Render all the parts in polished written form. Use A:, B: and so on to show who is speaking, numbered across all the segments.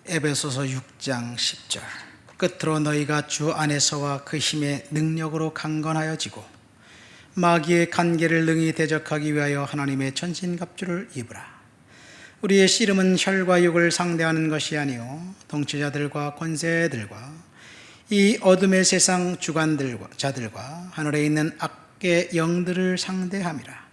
A: 에베소서 6장 10절. 끝으로 너희가 주 안에서와 그 힘의 능력으로 강건하여지고 마귀의 간계를 능히 대적하기 위하여 하나님의 전신갑주를 입으라. 우리의 씨름은 혈과 육을 상대하는 것이 아니요 통치자들과 권세들과 이 어둠의 세상 자들과 하늘에 있는 악의 영들을 상대함이라.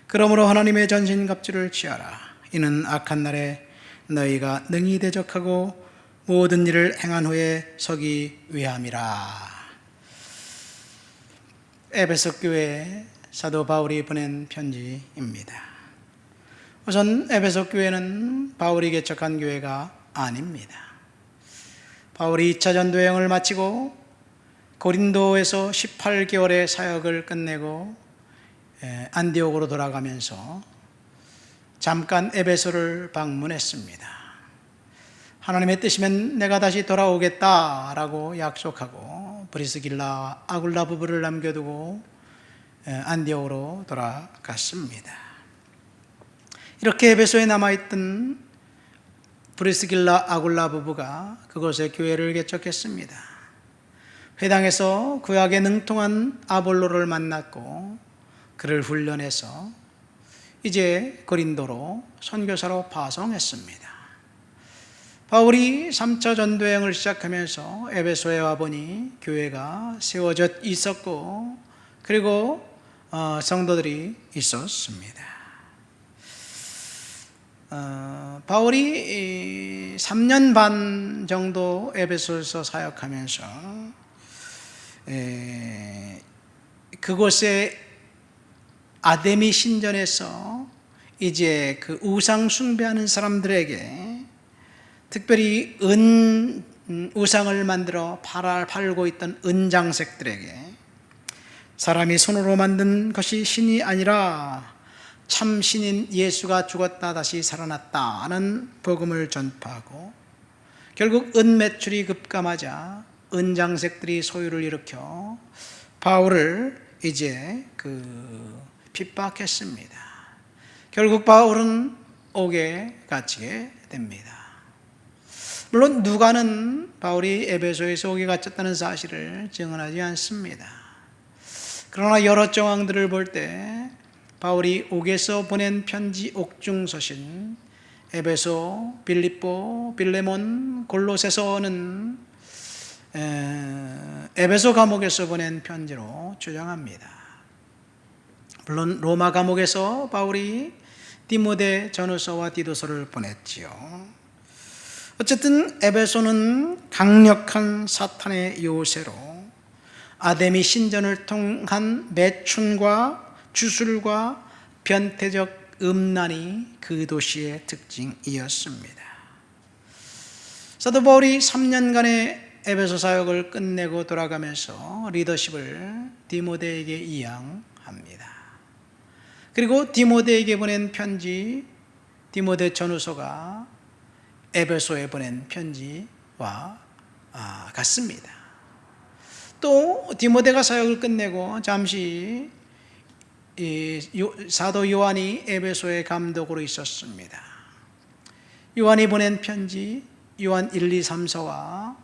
A: 그러므로 하나님의 전신갑주를 취하라. 이는 악한 날에 너희가 능히 대적하고 모든 일을 행한 후에 서기 위함이라. 에베소 교회에 사도 바울이 보낸 편지입니다. 우선 에베소 교회는 바울이 개척한 교회가 아닙니다. 바울이 2차 전도 여행을 마치고 고린도에서 18개월의 사역을 끝내고 안디옥으로 돌아가면서 잠깐 에베소를 방문했습니다. 하나님의 뜻이면 내가 다시 돌아오겠다라고 약속하고 브리스길라 아굴라 부부를 남겨두고 안디옥으로 돌아갔습니다. 이렇게 에베소에 남아있던 브리스길라 아굴라 부부가 그곳에 교회를 개척했습니다. 회당에서 구약에 능통한 아볼로를 만났고 그를 훈련해서 이제 고린도로 선교사로 파송했습니다. 바울이 3차 전도여행을 시작하면서 에베소에 와보니 교회가 세워져 있었고 그리고 성도들이 있었습니다. 바울이 3년 반 정도 에베소에서 사역하면서 그곳에 아데미 신전에서 이제 그 우상 숭배하는 사람들에게 특별히 우상을 만들어 팔고 있던 은장색들에게 사람이 손으로 만든 것이 신이 아니라 참 신인 예수가 죽었다 다시 살아났다는 복음을 전파하고 결국 은매출이 급감하자 은장색들이 소유를 일으켜 바울을 이제 핍박했습니다. 결국 바울은 옥에 갇히게 됩니다. 물론 누가는 바울이 에베소에서 옥에 갇혔다는 사실을 증언하지 않습니다. 그러나 여러 정황들을 볼 때 바울이 옥에서 보낸 편지 옥중서신 에베소, 빌립보, 빌레몬, 골로새서는 에베소 감옥에서 보낸 편지로 추정합니다. 물론 로마 감옥에서 바울이 디모데 전후서와 디도서를 보냈지요. 어쨌든 에베소는 강력한 사탄의 요새로 아데미 신전을 통한 매춘과 주술과 변태적 음란이 그 도시의 특징이었습니다. 사도 바울이 3년간의 에베소 사역을 끝내고 돌아가면서 리더십을 디모데에게 이양합니다. 그리고 디모데에게 보낸 편지 디모데 전후서가 에베소에 보낸 편지와 같습니다. 또 디모데가 사역을 끝내고 잠시 사도 요한이 에베소의 감독으로 있었습니다. 요한이 보낸 편지 요한 1, 2, 3서와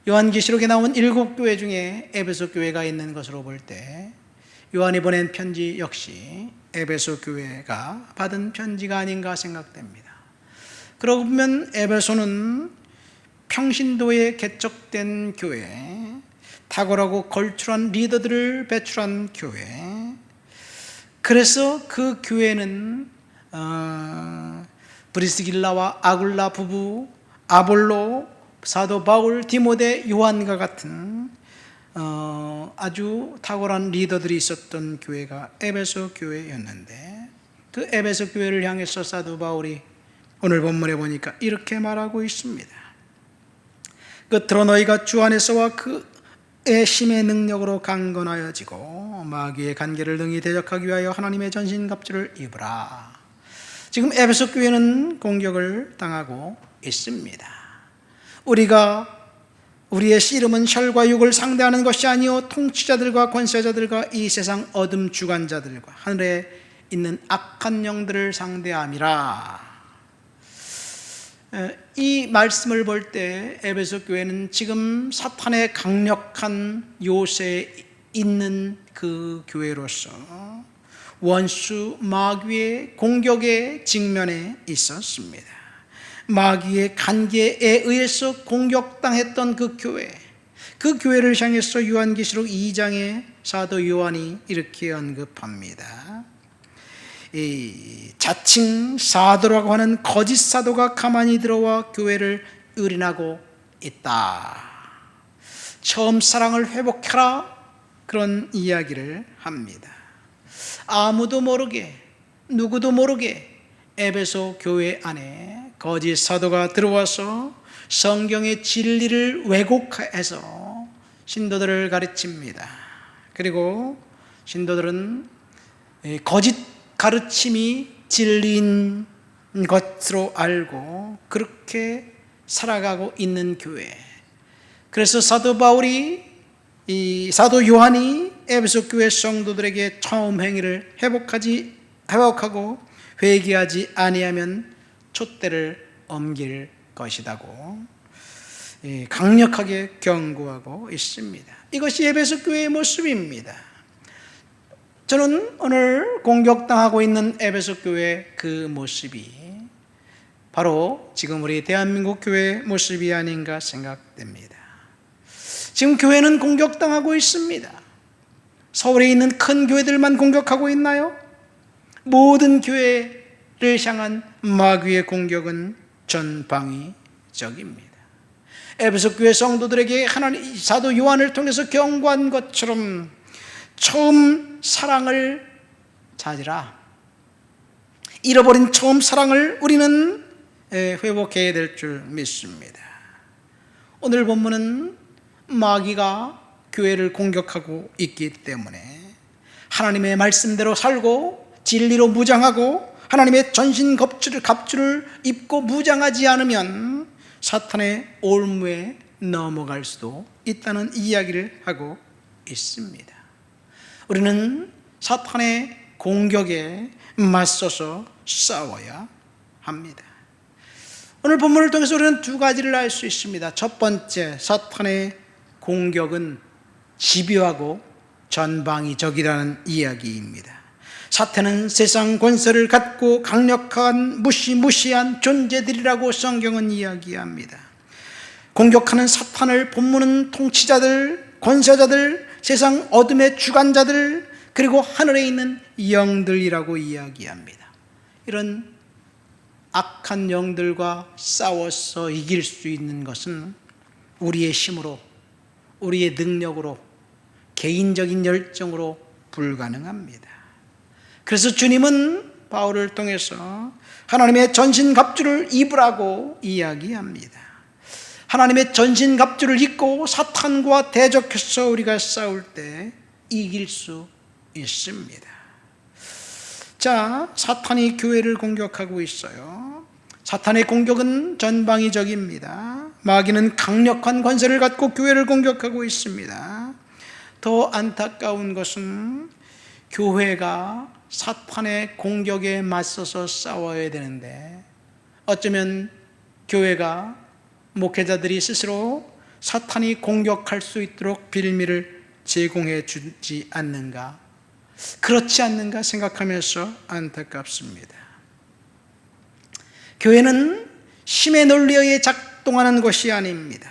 A: 요한계시록에 나온 7교회 중에 에베소 교회가 있는 것으로 볼 때 요한이 보낸 편지 역시 에베소 교회가 받은 편지가 아닌가 생각됩니다. 그러고 보면 에베소는 평신도에 개척된 교회, 탁월하고 걸출한 리더들을 배출한 교회, 그래서 그 교회는 브리스길라와 아굴라 부부, 아볼로, 사도 바울, 디모데, 요한과 같은 아주 탁월한 리더들이 있었던 교회가 에베소 교회였는데 그 에베소 교회를 향해서 사도 바울이 오늘 본문에 보니까 이렇게 말하고 있습니다. 끝으로 너희가 주 안에서와 그의 힘의 능력으로 강건하여지고 마귀의 간계를 능히 대적하기 위하여 하나님의 전신갑주를 입으라. 지금 에베소 교회는 공격을 당하고 있습니다. 우리의 씨름은 혈과 육을 상대하는 것이 아니요 통치자들과 권세자들과 이 세상 어둠 주관자들과 하늘에 있는 악한 영들을 상대함이라. 이 말씀을 볼 때 에베소 교회는 지금 사탄의 강력한 요새에 있는 그 교회로서 원수 마귀의 공격에 직면해 있었습니다. 마귀의 간계에 의해서 공격당했던 그 교회를 향해서 요한계시록 2장에 사도 요한이 이렇게 언급합니다. 이 자칭 사도라고 하는 거짓 사도가 가만히 들어와 교회를 의린하고 있다. 처음 사랑을 회복하라, 그런 이야기를 합니다. 아무도 모르게, 누구도 모르게 에베소 교회 안에 거짓 사도가 들어와서 성경의 진리를 왜곡해서 신도들을 가르칩니다. 그리고 신도들은 거짓 가르침이 진리인 것으로 알고 그렇게 살아가고 있는 교회. 그래서 사도 바울이, 이 사도 요한이 에베소 교회 성도들에게 처음 행위를 회복하고 회개하지 아니하면 촛대를 옮길 것이라고 강력하게 경고하고 있습니다. 이것이 에베소 교회의 모습입니다. 저는 오늘 공격당하고 있는 에베소 교회의 그 모습이 바로 지금 우리 대한민국 교회의 모습이 아닌가 생각됩니다. 지금 교회는 공격당하고 있습니다. 서울에 있는 큰 교회들만 공격하고 있나요? 모든 교회를 향한 마귀의 공격은 전방위적입니다. 에베소 교회 성도들에게 하나님 사도 요한을 통해서 경고한 것처럼 처음 사랑을 찾으라. 잃어버린 처음 사랑을 우리는 회복해야 될 줄 믿습니다. 오늘 본문은 마귀가 교회를 공격하고 있기 때문에 하나님의 말씀대로 살고 진리로 무장하고 하나님의 전신 갑주를 입고 무장하지 않으면 사탄의 올무에 넘어갈 수도 있다는 이야기를 하고 있습니다. 우리는 사탄의 공격에 맞서서 싸워야 합니다. 오늘 본문을 통해서 우리는 두 가지를 알 수 있습니다. 첫 번째, 사탄의 공격은 집요하고 전방위적이라는 이야기입니다. 사탄은 세상 권세를 갖고 강력한 무시무시한 존재들이라고 성경은 이야기합니다. 공격하는 사탄을 본문은 통치자들, 권세자들, 세상 어둠의 주관자들, 그리고 하늘에 있는 영들이라고 이야기합니다. 이런 악한 영들과 싸워서 이길 수 있는 것은 우리의 힘으로, 우리의 능력으로, 개인적인 열정으로 불가능합니다. 그래서 주님은 바울을 통해서 하나님의 전신갑주를 입으라고 이야기합니다. 하나님의 전신갑주를 입고 사탄과 대적해서 우리가 싸울 때 이길 수 있습니다. 자, 사탄이 교회를 공격하고 있어요. 사탄의 공격은 전방위적입니다. 마귀는 강력한 권세를 갖고 교회를 공격하고 있습니다. 더 안타까운 것은 교회가 사탄의 공격에 맞서서 싸워야 되는데 어쩌면 교회가, 목회자들이 스스로 사탄이 공격할 수 있도록 빌미를 제공해 주지 않는가, 그렇지 않는가 생각하면서 안타깝습니다. 교회는 힘의 논리에 의해 작동하는 것이 아닙니다.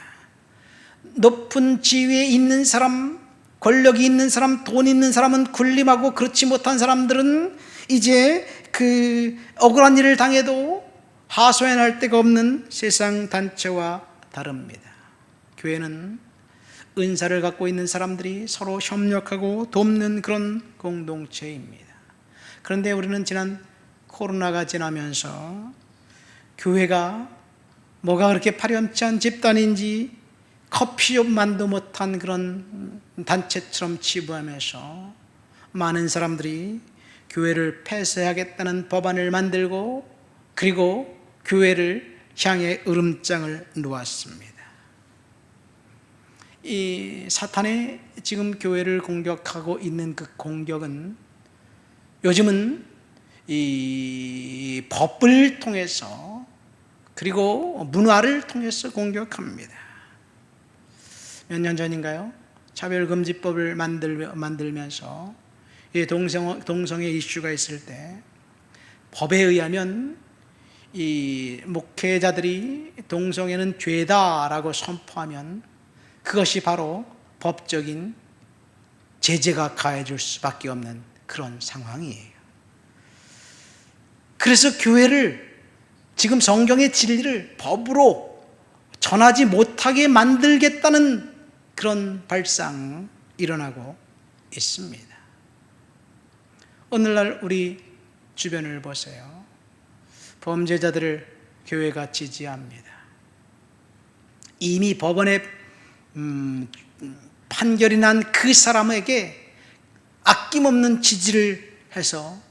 A: 높은 지위에 있는 사람, 권력이 있는 사람, 돈 있는 사람은 군림하고 그렇지 못한 사람들은 이제 그 억울한 일을 당해도 하소연할 데가 없는 세상 단체와 다릅니다. 교회는 은사를 갖고 있는 사람들이 서로 협력하고 돕는 그런 공동체입니다. 그런데 우리는 지난 코로나가 지나면서 교회가 뭐가 그렇게 파렴치한 집단인지 커피숍만도 못한 그런 단체처럼 치부하면서 많은 사람들이 교회를 폐쇄하겠다는 법안을 만들고 그리고 교회를 향해 으름장을 놓았습니다. 이 사탄이 지금 교회를 공격하고 있는 그 공격은 요즘은 이 법을 통해서 그리고 문화를 통해서 공격합니다. 몇 년 전인가요? 차별금지법을 만들면서 이 동성애 이슈가 있을 때 법에 의하면 이 목회자들이 동성애는 죄다라고 선포하면 그것이 바로 법적인 제재가 가해질 수밖에 없는 그런 상황이에요. 그래서 교회를 지금 성경의 진리를 법으로 전하지 못하게 만들겠다는 그런 발상 일어나고 있습니다. 오늘날 우리 주변을 보세요. 범죄자들을 교회가 지지합니다. 이미 법원에 판결이 난 그 사람에게 아낌없는 지지를 해서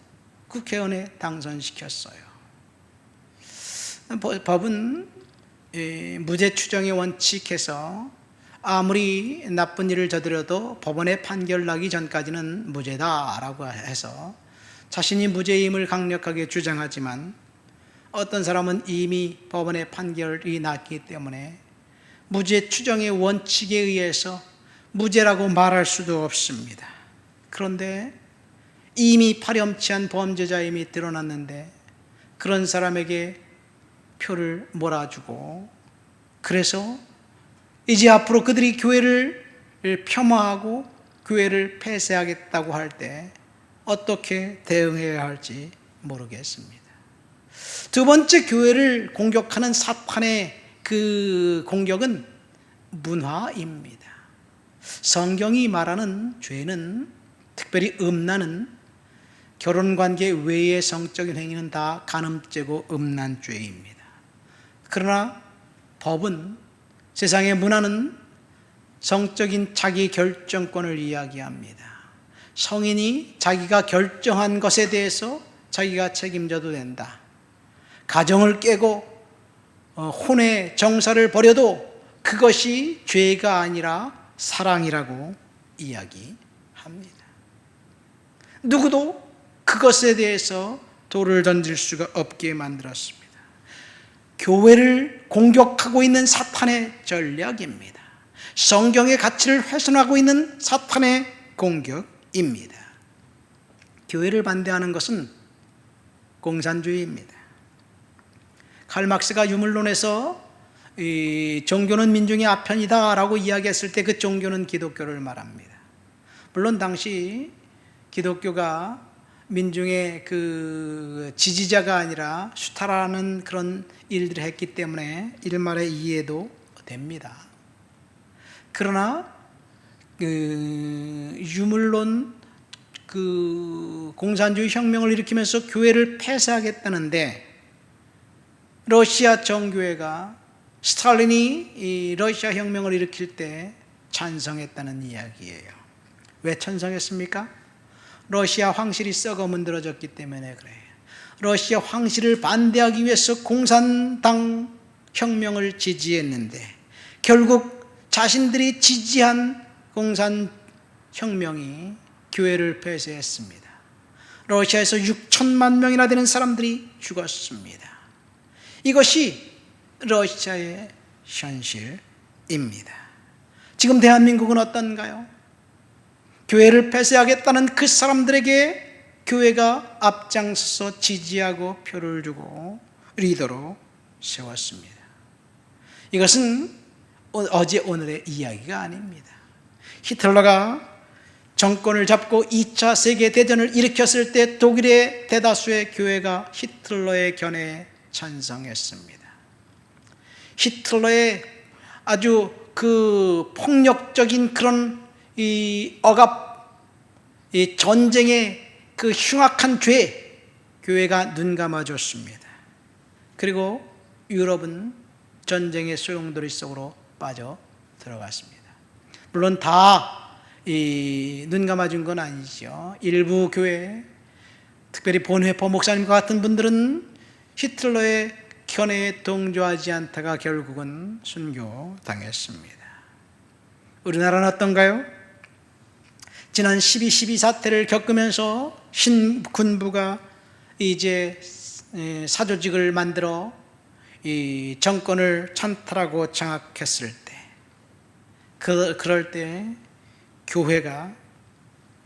A: 국회의원에 당선시켰어요. 법은 무죄 추정의 원칙에서 아무리 나쁜 일을 저질러도 법원에 판결 나기 전까지는 무죄다라고 해서 자신이 무죄임을 강력하게 주장하지만 어떤 사람은 이미 법원의 판결이 났기 때문에 무죄 추정의 원칙에 의해서 무죄라고 말할 수도 없습니다. 그런데 이미 파렴치한 범죄자임이 드러났는데 그런 사람에게 표를 몰아주고, 그래서 이제 앞으로 그들이 교회를 폄하하고 교회를 폐쇄하겠다고 할 때 어떻게 대응해야 할지 모르겠습니다. 두 번째, 교회를 공격하는 사탄의 그 공격은 문화입니다. 성경이 말하는 죄는, 특별히 음란은, 결혼관계 외의 성적인 행위는 다 간음죄고 음란죄입니다. 그러나 법은, 세상의 문화는 성적인 자기 결정권을 이야기합니다. 성인이 자기가 결정한 것에 대해서 자기가 책임져도 된다. 가정을 깨고 혼의 정사를 벌여도 그것이 죄가 아니라 사랑이라고 이야기합니다. 누구도 그것에 대해서 돌을 던질 수가 없게 만들었습니다. 교회를 공격하고 있는 사탄의 전략입니다. 성경의 가치를 훼손하고 있는 사탄의 공격입니다. 교회를 반대하는 것은 공산주의입니다. 칼 막스가 유물론에서 이 종교는 민중의 아편이다라고 이야기했을 때 그 종교는 기독교를 말합니다. 물론 당시 기독교가 민중의 그 지지자가 아니라 수탈하는 그런 일들을 했기 때문에 일말의 이해도 됩니다. 그러나 그 유물론, 그 공산주의 혁명을 일으키면서 교회를 폐쇄하겠다는데 러시아 정교회가 스탈린이 이 러시아 혁명을 일으킬 때 찬성했다는 이야기예요. 왜 찬성했습니까? 러시아 황실이 썩어 문드러졌기 때문에 그래요. 러시아 황실을 반대하기 위해서 공산당 혁명을 지지했는데 결국 자신들이 지지한 공산혁명이 교회를 폐쇄했습니다. 러시아에서 6천만 명이나 되는 사람들이 죽었습니다. 이것이 러시아의 현실입니다. 지금 대한민국은 어떤가요? 교회를 폐쇄하겠다는 그 사람들에게 교회가 앞장서서 지지하고 표를 주고 리더로 세웠습니다. 이것은 어제 오늘의 이야기가 아닙니다. 히틀러가 정권을 잡고 2차 세계대전을 일으켰을 때 독일의 대다수의 교회가 히틀러의 견해에 찬성했습니다. 히틀러의 아주 그 폭력적인 그런 이 억압, 이 전쟁의 그 흉악한 죄, 교회가 눈감아줬습니다. 그리고 유럽은 전쟁의 소용돌이 속으로 빠져 들어갔습니다. 물론 다 눈감아준 건 아니죠. 일부 교회, 특별히 본회포 목사님과 같은 분들은 히틀러의 견해에 동조하지 않다가 결국은 순교당했습니다. 우리나라는 어떤가요? 지난 12.12 사태를 겪으면서 신군부가 이제 사조직을 만들어 이 정권을 찬탈하고 장악했을 때, 그럴 때 교회가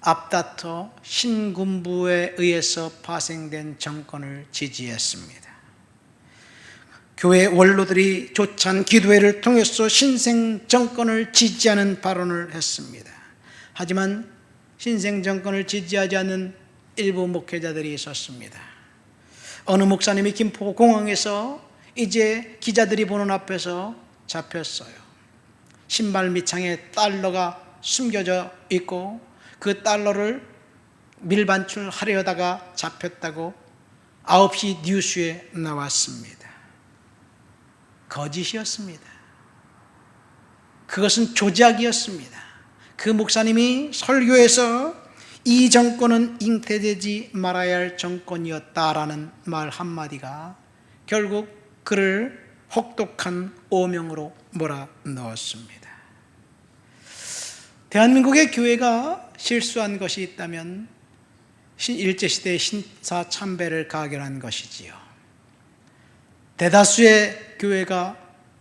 A: 앞다퉈 신군부에 의해서 파생된 정권을 지지했습니다. 교회 원로들이 조찬 기도회를 통해서 신생 정권을 지지하는 발언을 했습니다. 하지만 신생 정권을 지지하지 않는 일부 목회자들이 있었습니다. 어느 목사님이 김포공항에서 이제 기자들이 보는 앞에서 잡혔어요. 신발 밑창에 달러가 숨겨져 있고 그 달러를 밀반출하려다가 잡혔다고 9시 뉴스에 나왔습니다. 거짓이었습니다. 그것은 조작이었습니다. 그 목사님이 설교에서 이 정권은 잉태되지 말아야 할 정권이었다라는 말 한마디가 결국 그를 혹독한 오명으로 몰아넣었습니다. 대한민국의 교회가 실수한 것이 있다면 일제시대의 신사참배를 가결한 것이지요. 대다수의 교회가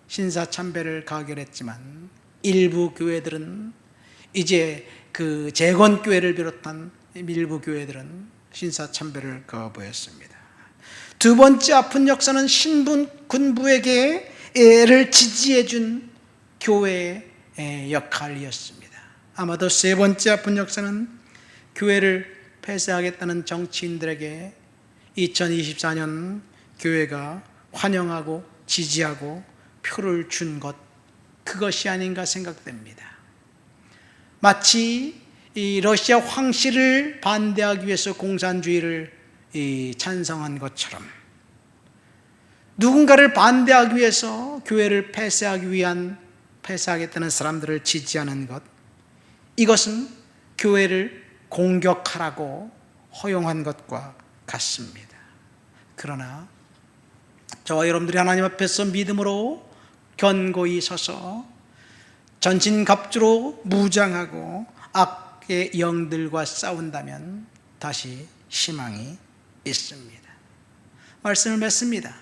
A: 신사참배를 가결했지만 일부 교회들은 이제 그 재건교회를 비롯한 일부 교회들은 신사참배를 거부했습니다. 두 번째 아픈 역사는 신분 군부에게를 지지해 준 교회의 역할이었습니다. 아마도 세 번째 아픈 역사는 교회를 폐쇄하겠다는 정치인들에게 2024년 교회가 환영하고 지지하고 표를 준 것, 그것이 아닌가 생각됩니다. 마치 이 러시아 황실을 반대하기 위해서 공산주의를 찬성한 것처럼 누군가를 반대하기 위해서 교회를 폐쇄하겠다는 사람들을 지지하는 것, 이것은 교회를 공격하라고 허용한 것과 같습니다. 그러나 저와 여러분들이 하나님 앞에서 믿음으로 견고히 서서 전신갑주로 무장하고 악의 영들과 싸운다면 다시 희망이 있습니다. 말씀을 맺습니다.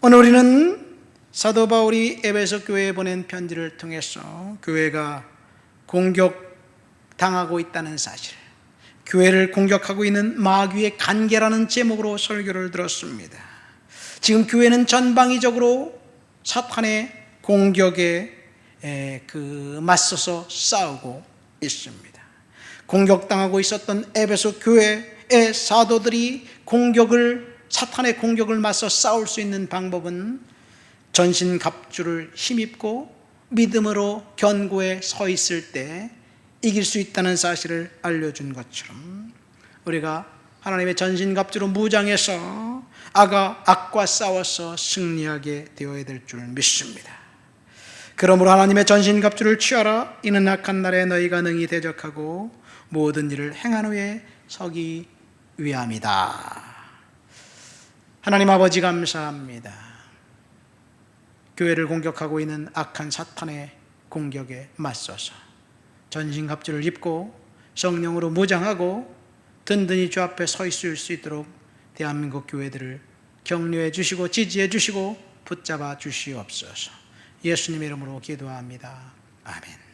A: 오늘 우리는 사도 바울이 에베소 교회에 보낸 편지를 통해서 교회가 공격당하고 있다는 사실, 교회를 공격하고 있는 마귀의 간계라는 제목으로 설교를 들었습니다. 지금 교회는 전방위적으로 사탄의 공격에 맞서서 싸우고 있습니다. 공격당하고 있었던 에베소 교회의 사도들이 사탄의 공격을 맞서 싸울 수 있는 방법은 전신갑주를 힘입고 믿음으로 견고에 서 있을 때 이길 수 있다는 사실을 알려준 것처럼 우리가 하나님의 전신갑주로 무장해서 악과 싸워서 승리하게 되어야 될 줄 믿습니다. 그러므로 하나님의 전신갑주를 취하라. 이는 악한 날에 너희가 능히 대적하고 모든 일을 행한 후에 서기 위함이다. 하나님 아버지 감사합니다. 교회를 공격하고 있는 악한 사탄의 공격에 맞서서 전신갑주를 입고 성령으로 무장하고 든든히 주 앞에 서 있을 수 있도록 대한민국 교회들을 격려해 주시고 지지해 주시고 붙잡아 주시옵소서. 예수님의 이름으로 기도합니다. 아멘.